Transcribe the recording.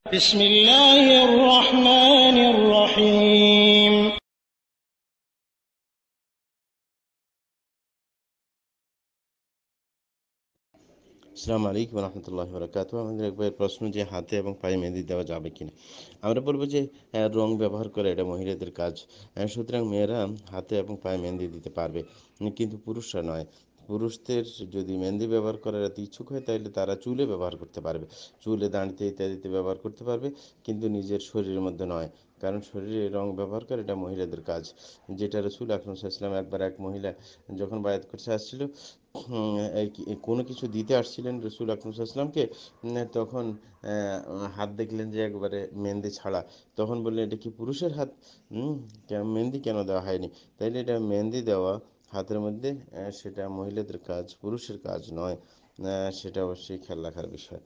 بسم الله الرحمن الرحيم আসসালামু আলাইকুম রহমতুল্লাহি বারাকাতুহু। আমাদের একবার প্রশ্ন যে হাতে এবং পায়ে মেহেদি দেওয়া যাবে কিনা। আমরা বলবো যে রং ব্যবহার করে এটা মহিলাদের কাজ। সুতরাং মেয়েরা হাতে এবং পায়ে মেহেদি দিতে পারবে, কিন্তু পুরুষরা নয়। পুরুষদের যদি মেহেদি ব্যবহার করার এত ইচ্ছুক হয় তাহলে তারা চুলে ব্যবহার করতে পারবে, চুলে দাঁড়িতে ইত্যাদিতে ব্যবহার করতে পারবে, কিন্তু নিজের শরীরের মধ্যে নয়। কারণ শরীরে রং ব্যবহার করে এটা মহিলাদের কাজ। যেটা রাসূল আকরাম সাল্লাল্লাহু আলাইহি ওয়াসাল্লাম একবার এক মহিলা যখন বায়াত করতে আসছিল, কোনো কিছু দিতে আসছিলেন রসুল আকরম সাল্লামকে, তখন হাত দেখলেন যে একবারে মেহেন্দি ছাড়া। তখন বললেন, এটা কি পুরুষের হাত? মেহেন্দি কেন দেওয়া হয়নি? তাইলে এটা মেহেন্দি দেওয়া হাতের মধ্যে, সেটা মহিলাদের কাজ, পুরুষের কাজ নয়। সেটা অবশ্যই খেয়াল রাখার বিষয়।